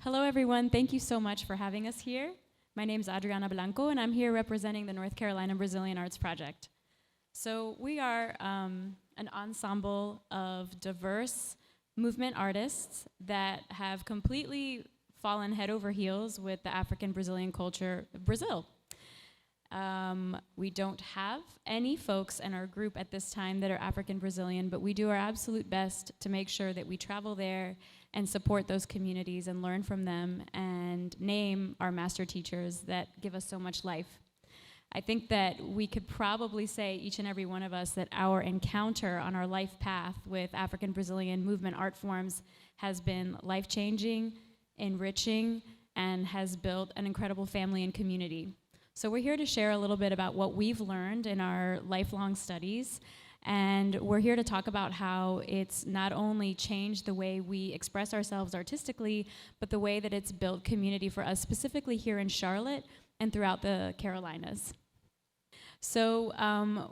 Hello, everyone. Thank you so much for having us here. My name is Adriana Blanco, and I'm here representing the North Carolina Brazilian Arts Project. So we are an ensemble of diverse movement artists that have completely fallen head over heels with the African Brazilian culture of Brazil. We don't have any folks in our group at this time that are African Brazilian, but we do our absolute best to make sure that we travel there and support those communities and learn from them and name our master teachers that give us so much life. I think that we could probably say, each and every one of us, that our encounter on our life path with African Brazilian movement art forms has been life-changing, enriching, and has built an incredible family and community. So we're here to share a little bit about what we've learned in our lifelong studies, and we're here to talk about how it's not only changed the way we express ourselves artistically, but the way that it's built community for us, specifically here in Charlotte and throughout the Carolinas. So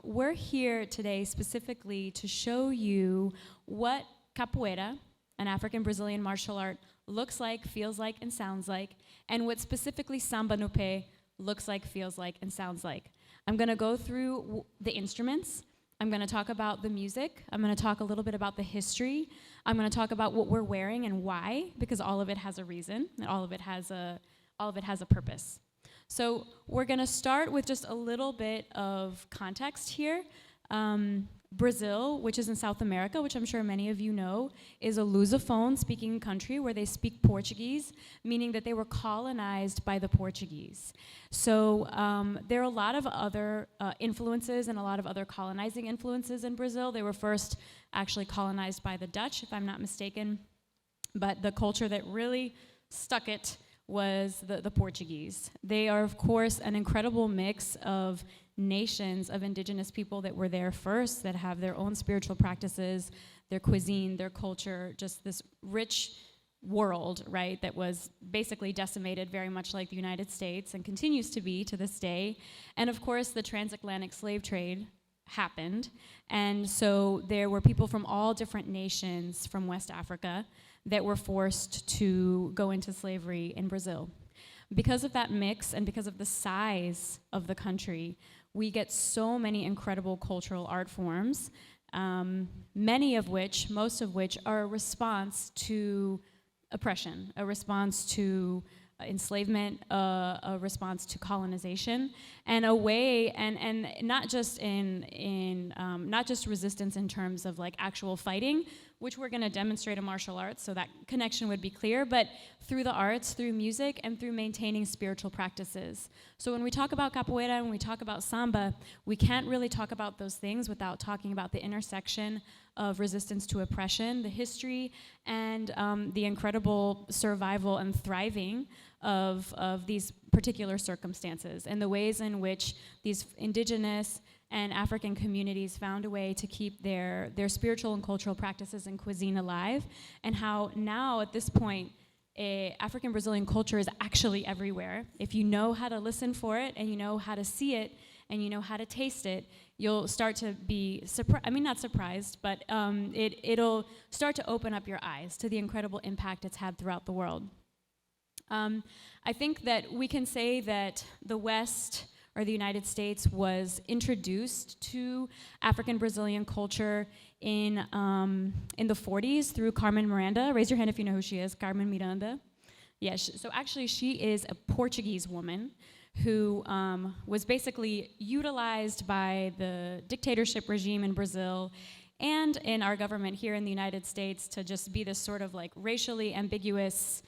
we're here today specifically to show you what capoeira, an African Brazilian martial art, looks like, feels like, and sounds like, and what specifically samba no pé looks like, feels like, and sounds like. I'm gonna go through the instruments. I'm gonna talk about the music. I'm gonna talk a little bit about the history. I'm gonna talk about what we're wearing and why, because all of it has a reason, and all of it has a purpose. So we're gonna start with just a little bit of context here. Brazil, which is in South America, which I'm sure many of you know, is a Lusophone speaking country where they speak Portuguese, meaning that they were colonized by the Portuguese. So there are a lot of other influences and a lot of other colonizing influences in Brazil. They were first actually colonized by the Dutch, if I'm not mistaken, but the culture that really stuck it was the Portuguese. They are, of course, an incredible mix of nations of indigenous people that were there first, that have their own spiritual practices, their cuisine, their culture, just this rich world, right, that was basically decimated very much like the United States and continues to be to this day. And of course, the transatlantic slave trade happened. And so there were people from all different nations from West Africa that were forced to go into slavery in Brazil. Because of that mix and because of the size of the country, we get so many incredible cultural art forms, many of which, most of which, are a response to oppression, a response to enslavement, a response to colonization, and a way, and not just not just resistance in terms of like actual fighting, which we're going to demonstrate in martial arts, so that connection would be clear, but through the arts, through music, and through maintaining spiritual practices. So when we talk about capoeira and we talk about samba, we can't really talk about those things without talking about the intersection of resistance to oppression, the history, and the incredible survival and thriving of these particular circumstances, and the ways in which these indigenous and African communities found a way to keep their spiritual and cultural practices and cuisine alive, and how now at this point, African Brazilian culture is actually everywhere. If you know how to listen for it, and you know how to see it, and you know how to taste it, you'll start to be surprised, I mean not surprised, but it'll start to open up your eyes to the incredible impact it's had throughout the world. I think that we can say that the West, or the United States, was introduced to African Brazilian culture in the 40s through Carmen Miranda. Raise your hand if you know who she is, Carmen Miranda. Yes, so actually she is a Portuguese woman who was basically utilized by the dictatorship regime in Brazil and in our government here in the United States to just be this sort of like racially ambiguous,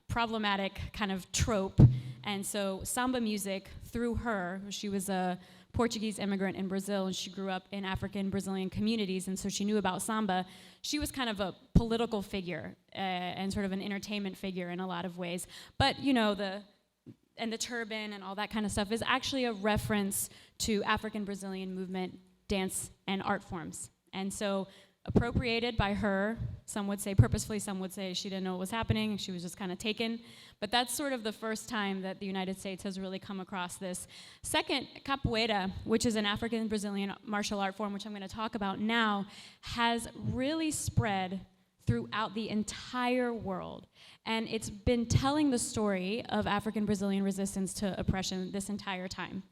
problematic kind of trope. And so samba music, through her, she was a Portuguese immigrant in Brazil, and she grew up in African Brazilian communities, and so she knew about samba. She was kind of a political figure and sort of an entertainment figure in a lot of ways. But you know, the turban and all that kind of stuff is actually a reference to African Brazilian movement, dance, and art forms. And so appropriated by her, some would say purposefully, some would say she didn't know what was happening, she was just kind of taken. But that's sort of the first time that the United States has really come across this. Second, capoeira, which is an African Brazilian martial art form, which I'm going to talk about now, has really spread throughout the entire world. And it's been telling the story of African Brazilian resistance to oppression this entire time.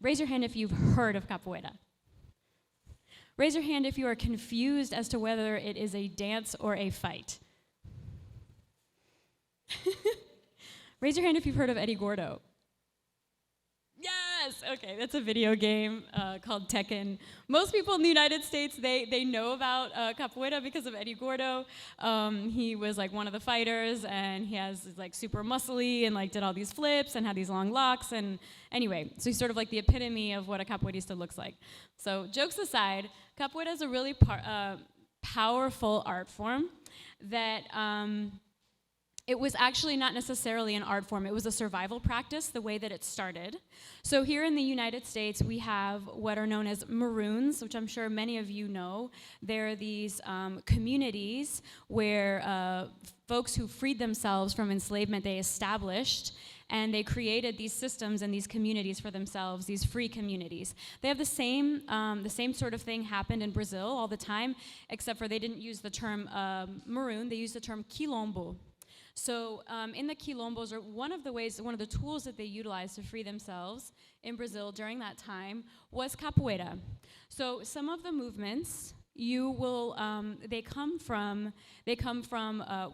Raise your hand if you've heard of capoeira. Raise your hand if you are confused as to whether it is a dance or a fight. Raise your hand if you've heard of Eddie Gordo. Yes, okay, that's a video game called Tekken. Most people in the United States, they know about capoeira because of Eddie Gordo. He was like one of the fighters, and he has like super muscly and like did all these flips and had these long locks, and anyway, so he's sort of like the epitome of what a capoeirista looks like. So jokes aside, capoeira is a really powerful art form that it was actually not necessarily an art form. It was a survival practice, the way that it started. So here in the United States, we have what are known as Maroons, which I'm sure many of you know. They're these communities where folks who freed themselves from enslavement, they established, and they created these systems and these communities for themselves, these free communities. They have the same sort of thing happened in Brazil all the time, except for they didn't use the term Maroon, they used the term quilombo. So in the quilombos, or one of the tools that they utilized to free themselves in Brazil during that time was capoeira. So some of the movements they come from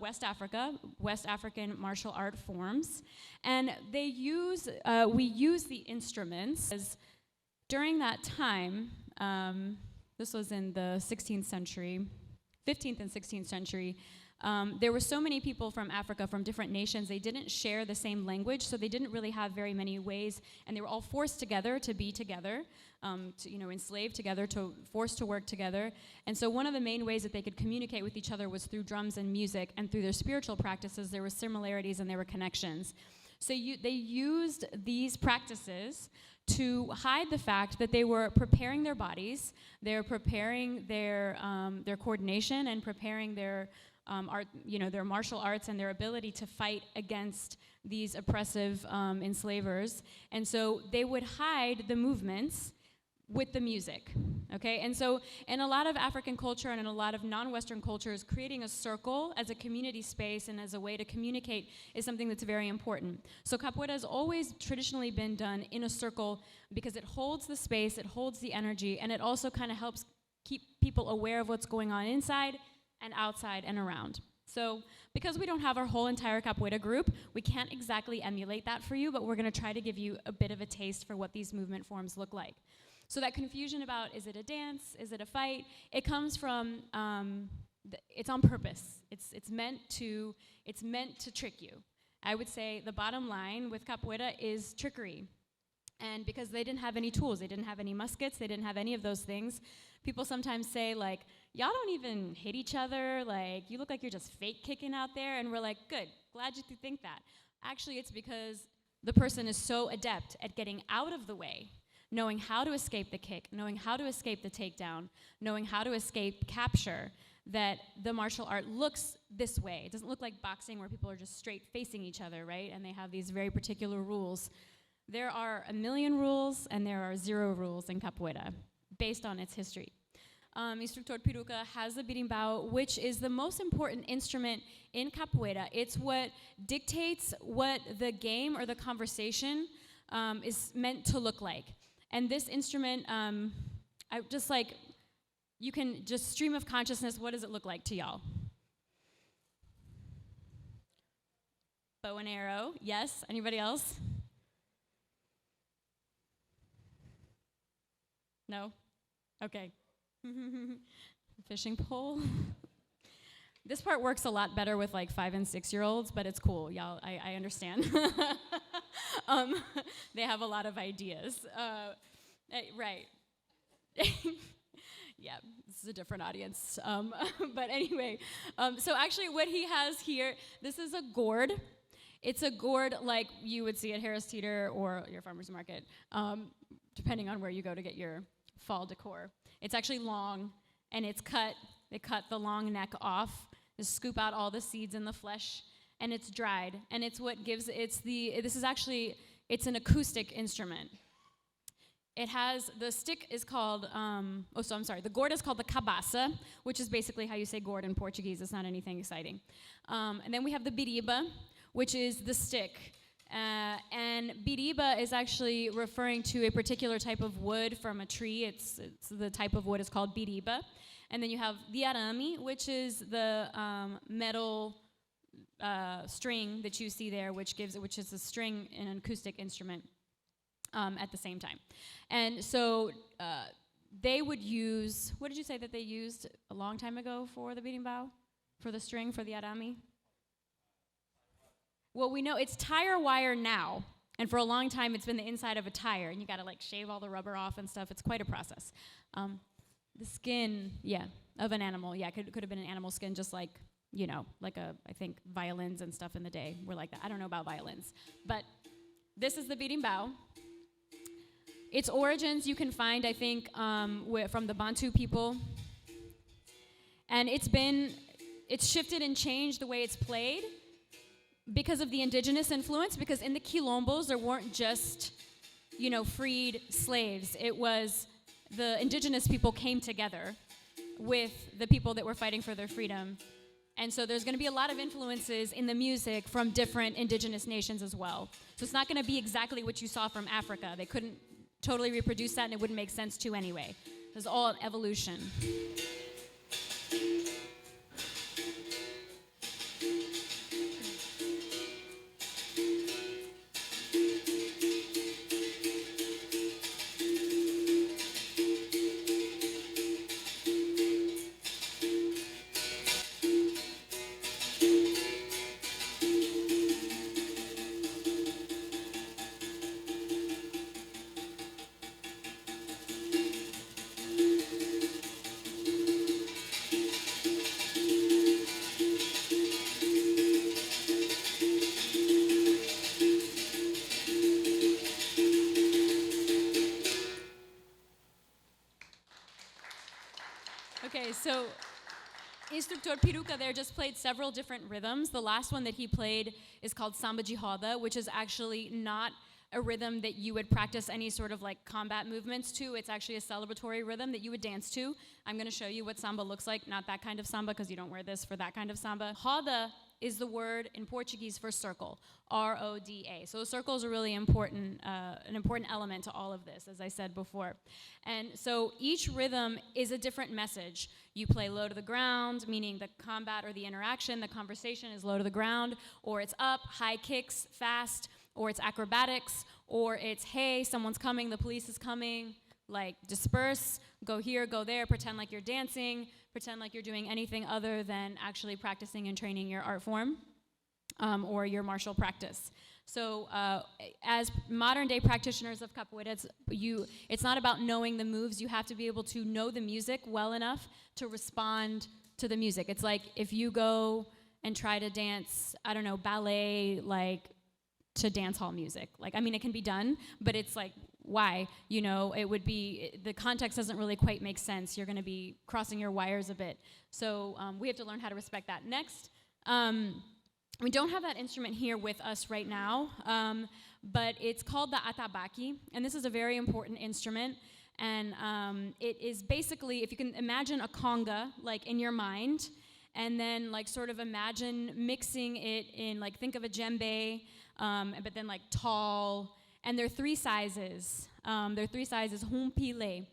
West Africa, West African martial art forms, and we use the instruments. During that time, this was in the 16th century, 15th and 16th century, there were so many people from Africa, from different nations, they didn't share the same language, so they didn't really have very many ways, and they were all forced together to be together, enslaved together, forced to work together. And so one of the main ways that they could communicate with each other was through drums and music, and through their spiritual practices, there were similarities and there were connections. So they used these practices to hide the fact that they were preparing their bodies, they're preparing their coordination and preparing their their martial arts and their ability to fight against these oppressive enslavers. And so they would hide the movements with the music, okay? And so in a lot of African culture and in a lot of non-Western cultures, creating a circle as a community space and as a way to communicate is something that's very important. So capoeira has always traditionally been done in a circle because it holds the space, it holds the energy, and it also kind of helps keep people aware of what's going on inside and outside and around. So because we don't have our whole entire capoeira group, we can't exactly emulate that for you, but we're gonna try to give you a bit of a taste for what these movement forms look like. So that confusion about, is it a dance, is it a fight, it comes from, it's on purpose. It's meant to trick you. I would say the bottom line with capoeira is trickery. And because they didn't have any tools, they didn't have any muskets, they didn't have any of those things, people sometimes say, like, y'all don't even hit each other, like, you look like you're just fake kicking out there, and we're like, good, glad you think that. Actually, it's because the person is so adept at getting out of the way, knowing how to escape the kick, knowing how to escape the takedown, knowing how to escape capture, that the martial art looks this way. It doesn't look like boxing where people are just straight facing each other, right? And they have these very particular rules. There are 1 million rules, and there are 0 rules in capoeira, based on its history. Instructor Peruca has the berimbau, which is the most important instrument in capoeira. It's what dictates what the game or the conversation is meant to look like. And this instrument, you can just stream of consciousness, what does it look like to y'all? Bow and arrow, yes. Anybody else? No? Okay. Fishing pole. This part works a lot better with like 5 and 6-year-olds, but it's cool, y'all. I understand. They have a lot of ideas. Right. Yeah, this is a different audience. But anyway, so actually what he has here, this is a gourd. It's a gourd like you would see at Harris Teeter or your farmer's market, depending on where you go to get your fall decor. It's actually long, and it's cut. They cut the long neck off, they scoop out all the seeds and the flesh, and it's dried. And it's what gives, it's an acoustic instrument. It has, the stick is called, the gourd is called the cabaça, which is basically how you say gourd in Portuguese. It's not anything exciting. And then we have the biriba, which is the stick. And biriba is actually referring to a particular type of wood from a tree. It's the type of wood is called biriba. And then you have the arame, which is the metal string that you see there, which is a string in an acoustic instrument at the same time. And so they would use, what did you say that they used a long time ago for the berimbau? For the string, for the arame? Well, we know it's tire wire now, and for a long time it's been the inside of a tire, and you gotta like shave all the rubber off and stuff. It's quite a process. The skin, of an animal, could have been an animal skin, just like, I think violins and stuff in the day were like that. I don't know about violins, but this is the berimbau. Its origins you can find, I think, from the Bantu people, and it's shifted and changed the way it's played because of the indigenous influence, because in the quilombos there weren't just, freed slaves. It was the indigenous people came together with the people that were fighting for their freedom. And so there's going to be a lot of influences in the music from different indigenous nations as well. So it's not going to be exactly what you saw from Africa. They couldn't totally reproduce that, and it wouldn't make sense to anyway. It's all evolution. Okay, so Instructor Peruca there just played several different rhythms. The last one that he played is called Samba de Roda, which is actually not a rhythm that you would practice any sort of like combat movements to. It's actually a celebratory rhythm that you would dance to. I'm going to show you what samba looks like, not that kind of samba, because you don't wear this for that kind of samba. Roda is the word in Portuguese for circle, R-O-D-A. So a circle is a really important, an important element to all of this, as I said before. And so each rhythm is a different message. You play low to the ground, meaning the combat or the interaction, the conversation is low to the ground, or it's up, high kicks, fast, or it's acrobatics, or it's, hey, someone's coming, the police is coming, like disperse, go here, go there, pretend like you're dancing, pretend like you're doing anything other than actually practicing and training your art form or your martial practice. So as modern day practitioners of capoeira, it's not about knowing the moves. You have to be able to know the music well enough to respond to the music. It's like if you go and try to dance, I don't know, ballet, like to dance hall music. Like, I mean, it can be done, but it's like, why? You know, it would be, the context doesn't really quite make sense. You're going to be crossing your wires a bit. So we have to learn how to respect that. Next, we don't have that instrument here with us right now, but it's called the atabaque, and this is a very important instrument. And it is basically, if you can imagine a conga, like in your mind, and then like sort of imagine mixing it in, like think of a djembe, but then like tall. And there are three sizes. Humpile.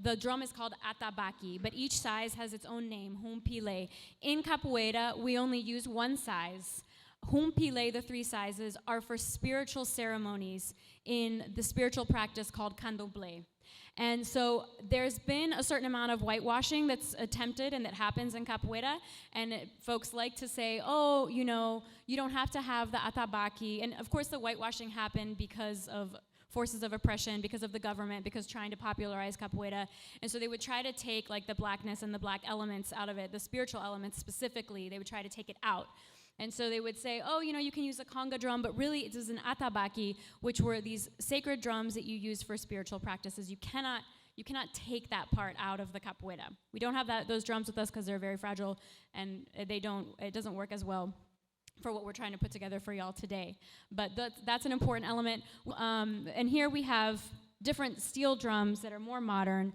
The drum is called atabaque, but each size has its own name, humpile. In capoeira, we only use one size. Humpile, the three sizes, are for spiritual ceremonies in the spiritual practice called candomblé. And so there's been a certain amount of whitewashing that's attempted and that happens in capoeira, and folks like to say, oh, you know, you don't have to have the atabaque. And of course the whitewashing happened because of forces of oppression, because of the government, because trying to popularize capoeira. And so they would try to take like the blackness and the black elements out of it, the spiritual elements specifically, they would try to take it out. And so they would say, oh, you know, you can use a conga drum, but really it is an atabaque, which were these sacred drums that you use for spiritual practices. You cannot take that part out of the capoeira. We don't have those drums with us because they're very fragile, and it doesn't work as well for what we're trying to put together for y'all today. But that's an important element. And here we have different steel drums that are more modern.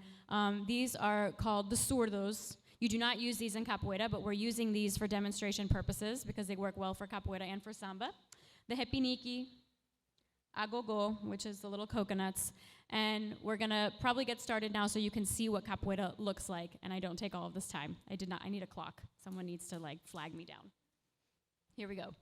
These are called the surdos. You do not use these in capoeira, but we're using these for demonstration purposes because they work well for capoeira and for samba. The repinique, agogo, which is the little coconuts, and we're gonna probably get started now so you can see what capoeira looks like, and I don't take all of this time. I need a clock. Someone needs to like flag me down. Here we go.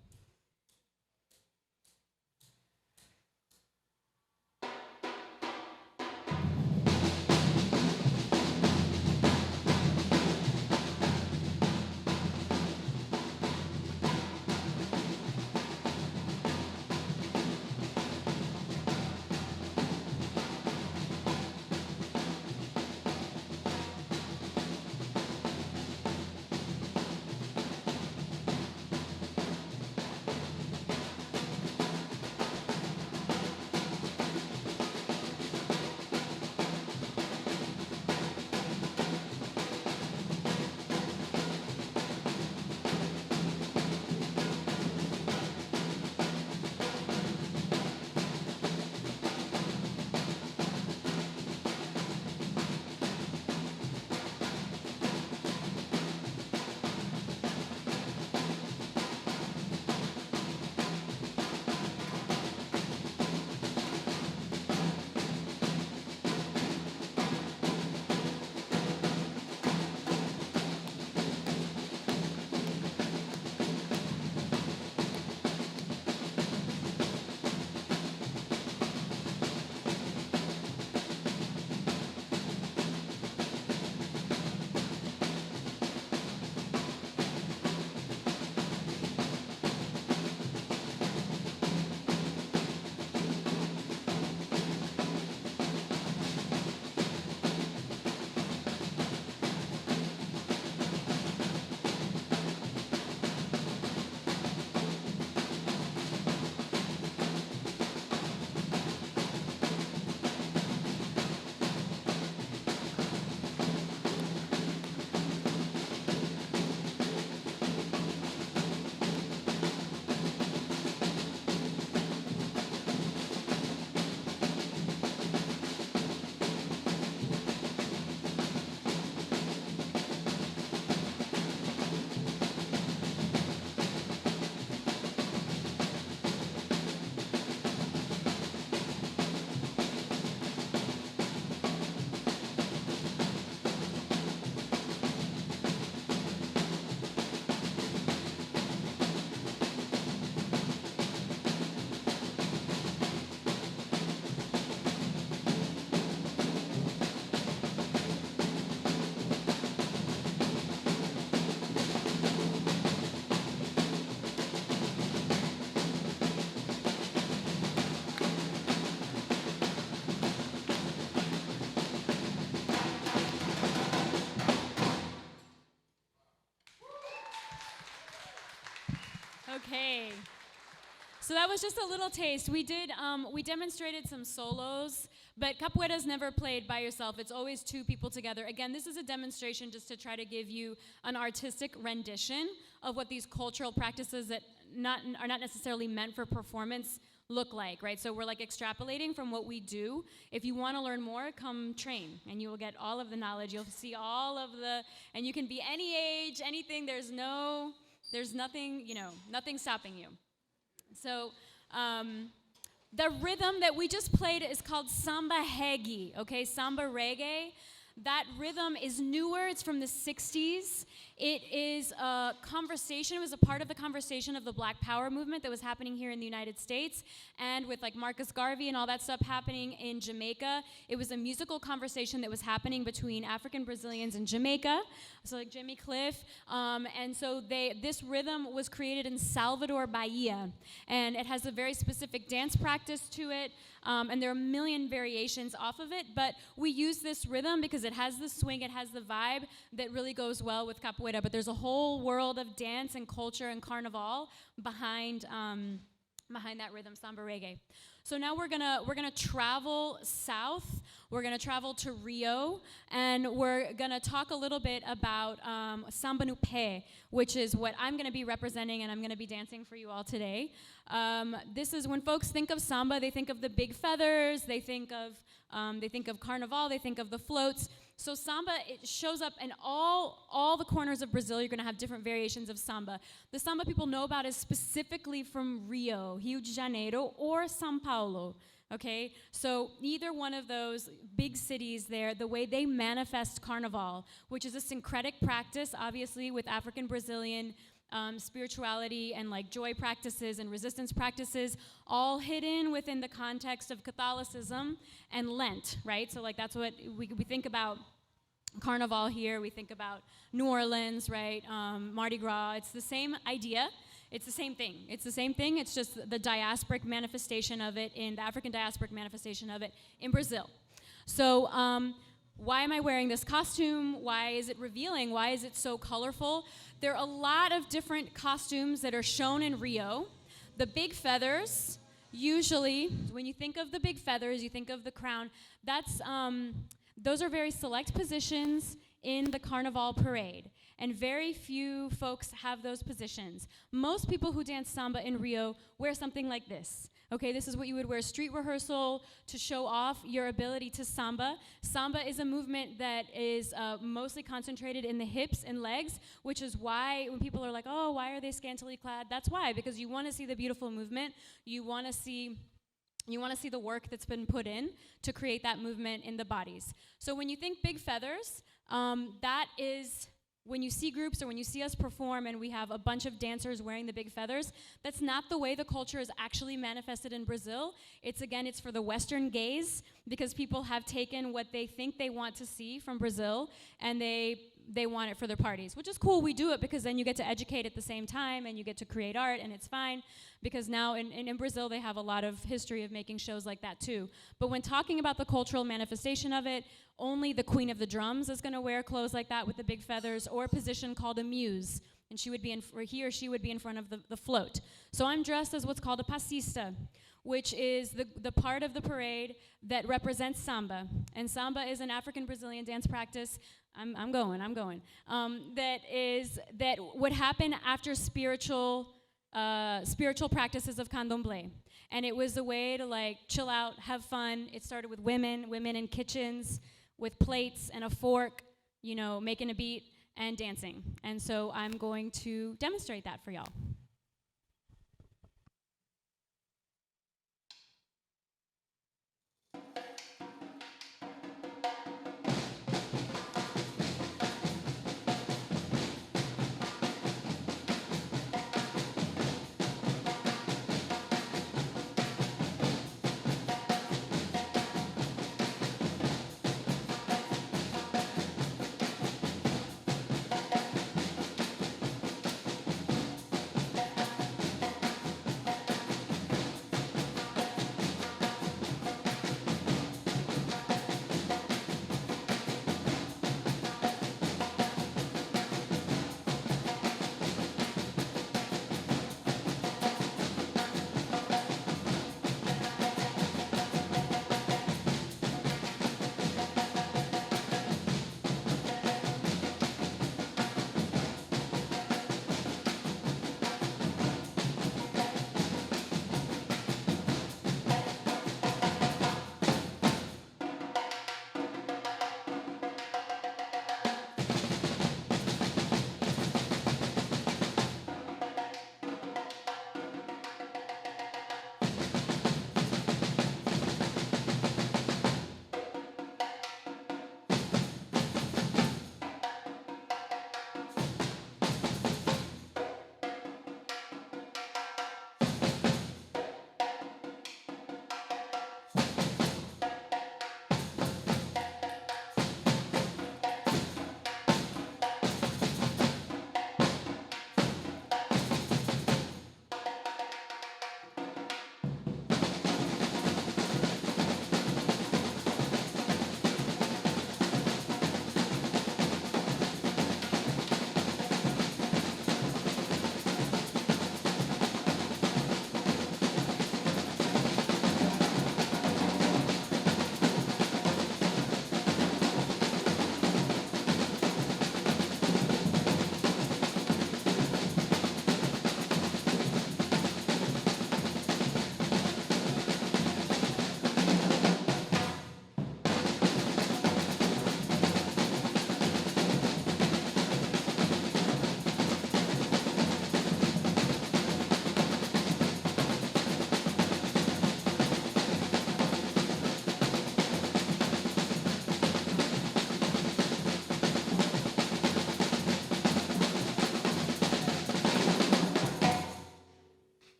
Okay, so that was just a little taste. We demonstrated some solos, but capoeira is never played by yourself. It's always two people together. Again, this is a demonstration just to try to give you an artistic rendition of what these cultural practices that are not necessarily meant for performance look like, right? So we're like extrapolating from what we do. If you want to learn more, come train, and you will get all of the knowledge. You'll see all of and you can be any age, anything. There's nothing, nothing stopping you. So the rhythm that we just played is called samba reggae, okay? Samba reggae. That rhythm is newer. It's from the 60s. It is a conversation. It was a part of the conversation of the Black Power movement that was happening here in the United States, and with like Marcus Garvey and all that stuff happening in Jamaica. It was a musical conversation that was happening between African Brazilians in Jamaica, so like Jimmy Cliff, and so this rhythm was created in Salvador, Bahia, and it has a very specific dance practice to it, and there are a million variations off of it, but we use this rhythm because it has the swing, it has the vibe that really goes well with capoeira. But there's a whole world of dance and culture and carnival behind that rhythm, samba reggae. So now we're gonna travel south. We're gonna travel to Rio, and we're gonna talk a little bit about Samba no Pé, which is what I'm gonna be representing, and I'm gonna be dancing for you all today. This is when folks think of samba, they think of the big feathers, they think of carnival, they think of the floats. So samba, it shows up in all the corners of Brazil. You're gonna have different variations of samba. The samba people know about is specifically from Rio, Rio de Janeiro, or São Paulo, okay? So either one of those big cities there, the way they manifest carnival, which is a syncretic practice, obviously, with African Brazilian spirituality and like joy practices and resistance practices, all hidden within the context of Catholicism and Lent, right? So like that's what we think about Carnival here, we think about New Orleans, right? Mardi Gras, it's the same idea. It's the same thing. It's the same thing. It's just the diasporic manifestation of it, in the African diasporic manifestation of it in Brazil. So why am I wearing this costume? Why is it revealing? Why is it so colorful? There are a lot of different costumes that are shown in Rio. The big feathers, usually, when you think of the big feathers, you think of the crown. That's, those are very select positions in the Carnival parade. And very few folks have those positions. Most people who dance samba in Rio wear something like this. Okay, this is what you would wear street rehearsal to show off your ability to samba. Samba is a movement that is mostly concentrated in the hips and legs, which is why when people are like, oh, why are they scantily clad? That's why, because you want to see the beautiful movement. You want to see the work that's been put in to create that movement in the bodies. So when you think big feathers, that is, when you see groups or when you see us perform and we have a bunch of dancers wearing the big feathers, that's not the way the culture is actually manifested in Brazil. It's for the Western gaze, because people have taken what they think they want to see from Brazil and they want it for their parties, which is cool. We do it because then you get to educate at the same time and you get to create art, and it's fine, because now in Brazil they have a lot of history of making shows like that too. But when talking about the cultural manifestation of it, only the queen of the drums is going to wear clothes like that with the big feathers, or a position called a muse, and she would be he or she would be in front of the float. So I'm dressed as what's called a passista, which is the part of the parade that represents samba. And samba is an African Brazilian dance practice. I'm going. That would happen after spiritual practices of candomblé. And it was a way to like chill out, have fun. It started with women in kitchens with plates and a fork, you know, making a beat and dancing. And so I'm going to demonstrate that for y'all.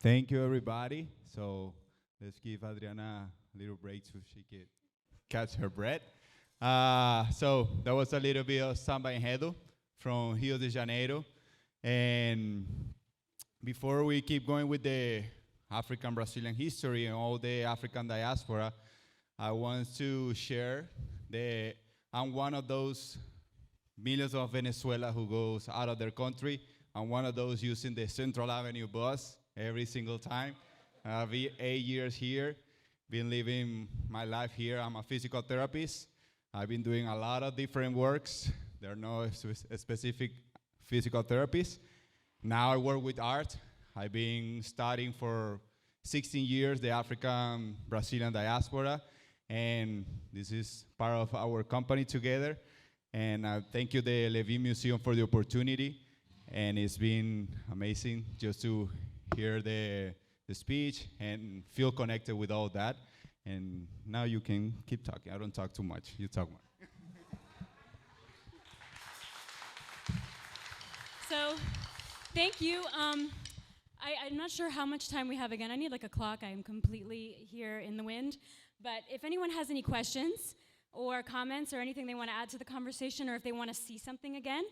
Thank you, everybody. So let's give Adriana a little break so she can catch her breath. So that was a little bit of Samba and Capoeira from Rio de Janeiro. And before we keep going with the African Brazilian history and all the African diaspora, I want to share that I'm one of those millions of Venezuela who goes out of their country. I'm one of those using the Central Avenue bus every single time. I've been 8 years here, been living my life here. I'm a physical therapist. I've been doing a lot of different works. There are no specific physical therapists. Now I work with art. I've been studying for 16 years the African Brazilian diaspora, and this is part of our company together. And thank you, the Levine Museum, for the opportunity. And it's been amazing just to hear the speech and feel connected with all that. And now you can keep talking. I don't talk too much. You talk more. So, thank you. I'm not sure how much time we have again. I need like a clock. I am completely here in the wind. But if anyone has any questions or comments or anything they want to add to the conversation, or if they want to see something again,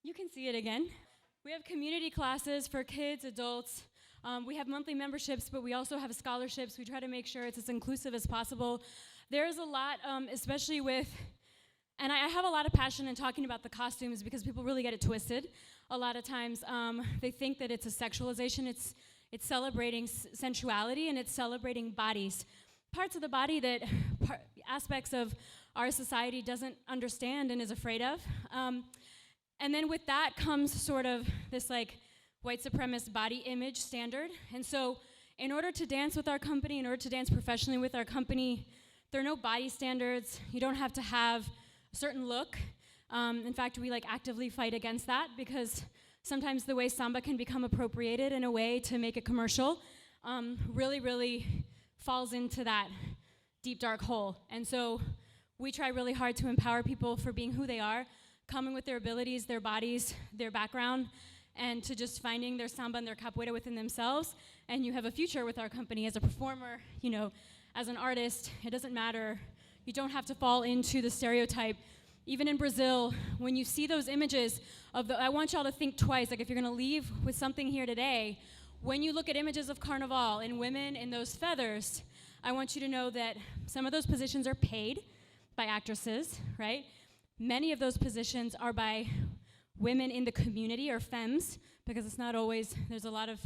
you can see it again. We have community classes for kids, adults. We have monthly memberships, but we also have scholarships. We try to make sure it's as inclusive as possible. There's a lot, especially with, and I have a lot of passion in talking about the costumes because people really get it twisted. A lot of times they think that it's a sexualization. It's celebrating sensuality, and it's celebrating bodies. Parts of the body that aspects of our society doesn't understand and is afraid of. And then with that comes sort of this like white supremacist body image standard. And so in order to dance with our company, in order to dance professionally with our company, there are no body standards. You don't have to have a certain look. In fact, we like actively fight against that because sometimes the way samba can become appropriated in a way to make it commercial really falls into that deep, dark hole. And so we try really hard to empower people for being who they are, coming with their abilities, their bodies, their background, and to just finding their samba and their capoeira within themselves. And you have a future with our company as a performer, you know, as an artist. It doesn't matter. You don't have to fall into the stereotype. Even in Brazil, when you see those images of I want y'all to think twice, like if you're gonna leave with something here today, when you look at images of Carnival and women in those feathers, I want you to know that some of those positions are paid by actresses, right? Many of those positions are by women in the community, or femmes, because it's not always, there's a lot of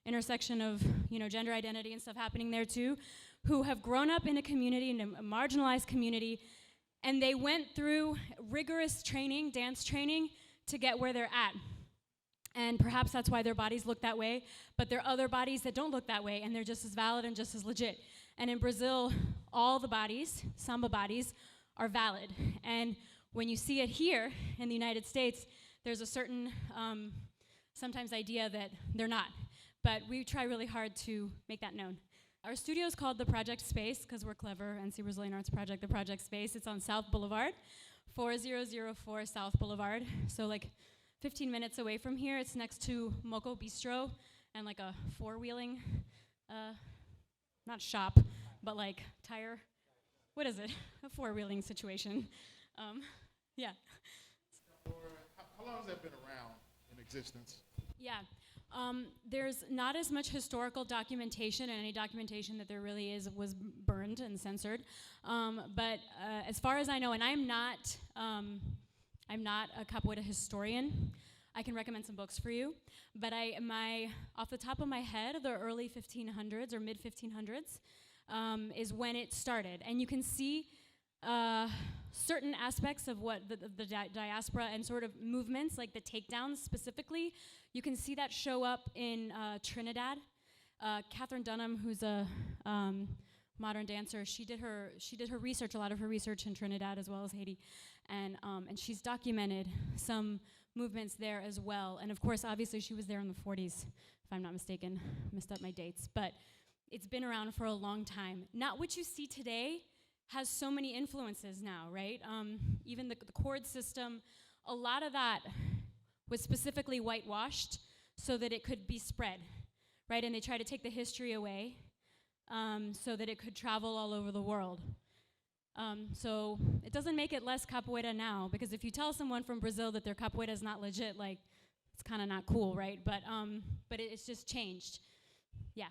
intersection of, you know, gender identity and stuff happening there too, who have grown up in a community, in a marginalized community, and they went through rigorous training, dance training, to get where they're at. And perhaps that's why their bodies look that way, but there are other bodies that don't look that way, and they're just as valid and just as legit. And in Brazil, all the bodies, samba bodies, are valid. And when you see it here in the United States, there's a certain, sometimes idea that they're not. But we try really hard to make that known. Our studio is called the Project Space, because we're clever, NC Brazilian Arts Project, the Project Space. It's on South Boulevard, 4004 South Boulevard. So like 15 minutes away from here. It's next to Moco Bistro and like a four-wheeling, not shop, but like tire, what is it? A four-wheeling situation. Yeah. How long has that been around in existence? Yeah. There's not as much historical documentation, and any documentation that there really is was burned and censored. But as far as I know, and I'm not a capoeira historian. I can recommend some books for you, but off the top of my head, the early 1500s or mid 1500s is when it started, and you can see certain aspects of what the diaspora and sort of movements, like the takedowns specifically, you can see that show up in Trinidad. Catherine Dunham, who's a modern dancer, she did her research, a lot of her research in Trinidad as well as Haiti, and she's documented some movements there as well. And of course, obviously, she was there in the 40s, if I'm not mistaken. Messed up my dates, but it's been around for a long time. Not what you see today has so many influences now, right? Even the chord system, a lot of that was specifically whitewashed so that it could be spread, right? And they try to take the history away so that it could travel all over the world. So it doesn't make it less capoeira now, because if you tell someone from Brazil that their capoeira is not legit, like, it's kind of not cool, right? But it's just changed. Yeah.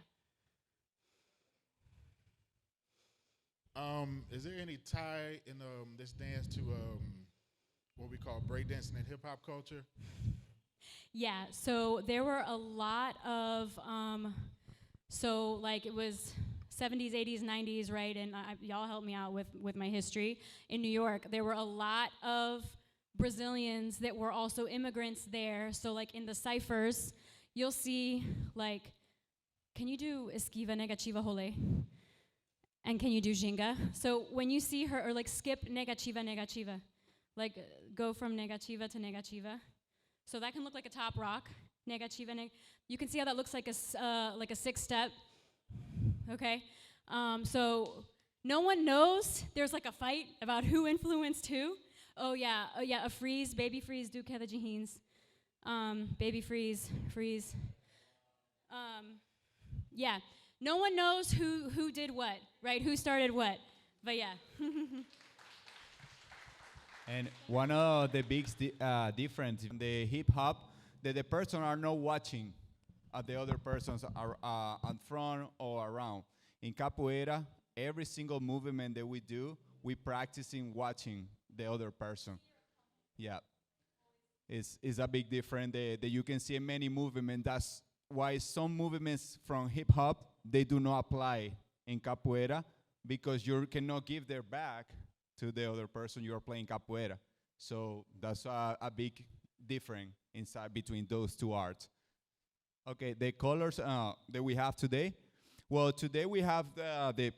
Is there any tie in this dance to what we call breakdancing and hip hop culture? Yeah, so there were a lot of, so like it was 70s, 80s, 90s, right? And y'all help me out with my history. In New York, there were a lot of Brazilians that were also immigrants there. So like in the ciphers, you'll see like, can you do esquiva negativa role? And can you do ginga? So when you see her, or like skip negativa, negativa, like go from negativa to negativa. So that can look like a top rock, negativa. You can see how that looks like a six-step. Okay, so no one knows. There's like a fight about who influenced who. Oh yeah, a freeze, baby freeze, do cada de rins. Baby freeze. Yeah, no one knows who did what, right? Who started what, but yeah. And one of the big difference in the hip hop, that the person are not watching the other persons are on front or around. In capoeira, every single movement that we do, we practicing watching the other person. Yeah, it's a big difference that you can see in many movements. That's why some movements from hip hop, they do not apply in capoeira, because you cannot give their back to the other person you are playing capoeira. So that's a big difference inside between those two arts. Okay, the colors that we have today. Well, today we have the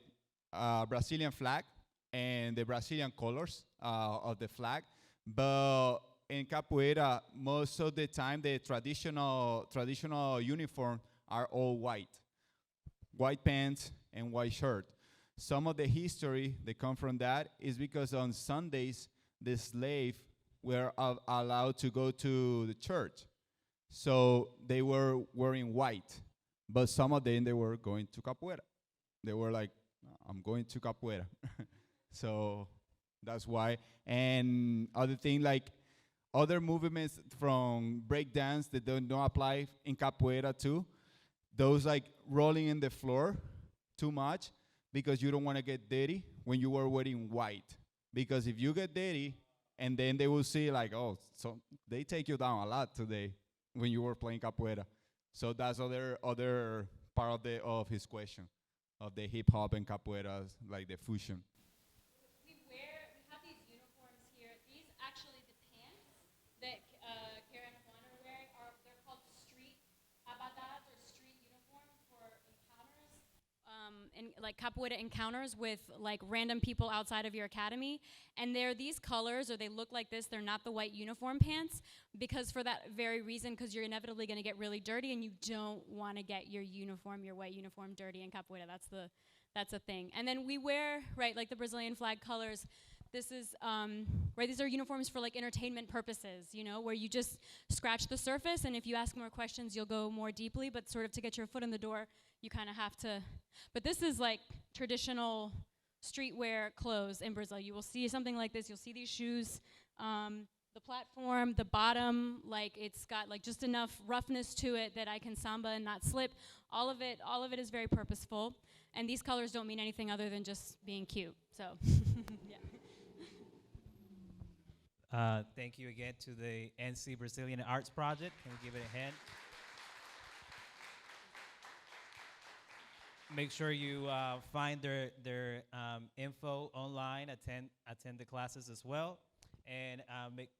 Brazilian flag and the Brazilian colors of the flag. But in capoeira, most of the time, the traditional uniform are all white. White pants and white shirt. Some of the history that come from that is because on Sundays, the slave were allowed to go to the church. So they were wearing white, but some of them, they were going to capoeira. They were like, I'm going to capoeira. So that's why. And other thing, like other movements from breakdance that don't apply in capoeira too, those like rolling in the floor too much, because you don't want to get dirty when you are wearing white. Because if you get dirty, and then they will see like, oh, so they take you down a lot today when you were playing capoeira. So that's other part of his question, of the hip hop and capoeira, like the fusion. We have these uniforms here. These actually, the pants that Kara and Juan are wearing, they're called street abadas, or street uniform for encounters. And like capoeira encounters with like random people outside of your academy. And they're these colors, or they look like this. They're not the white uniform pants, because for that very reason, because you're inevitably going to get really dirty, and you don't want to get your white uniform dirty in capoeira. That's a thing. And then we wear, right, like the Brazilian flag colors. This is, right, these are uniforms for like entertainment purposes, you know, where you just scratch the surface, and if you ask more questions, you'll go more deeply, but sort of to get your foot in the door, you kind of have to. But this is like traditional streetwear clothes in Brazil. You will see something like this. You'll see these shoes. The platform, the bottom, like it's got like just enough roughness to it that I can samba and not slip. All of it is very purposeful. And these colors don't mean anything other than just being cute. So, yeah. Thank you again to the NC Brazilian Arts Project. Can we give it a hand? Make sure you find their info online, attend the classes as well. And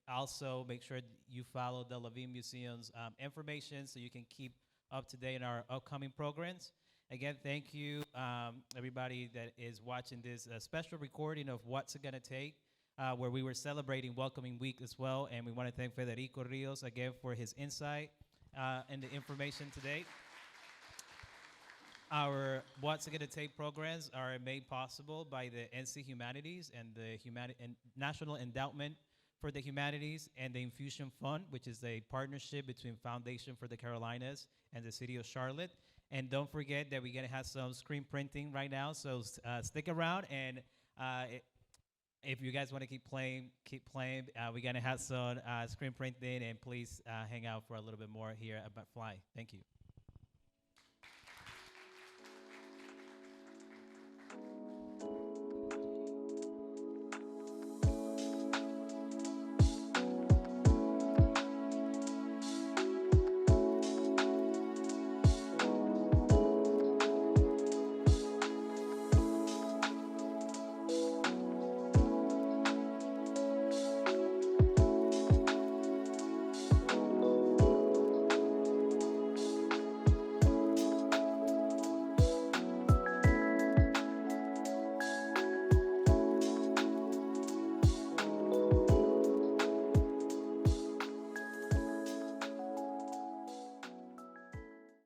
also make sure you follow the Levine Museum's information so you can keep up to date in our upcoming programs. Again, thank you, everybody that is watching this special recording of What's It Gonna Take, where we were celebrating Welcoming Week as well. And we want to thank Federico Rios again for his insight and the information today. Our What's It Gonna Take programs are made possible by the NC Humanities and the National Endowment for the Humanities and the Infusion Fund, which is a partnership between Foundation for the Carolinas and the City of Charlotte. And don't forget that we're going to have some screen printing right now. So stick around. And if you guys want to keep playing. We're going to have some screen printing. And please hang out for a little bit more here at MacFly. Thank you.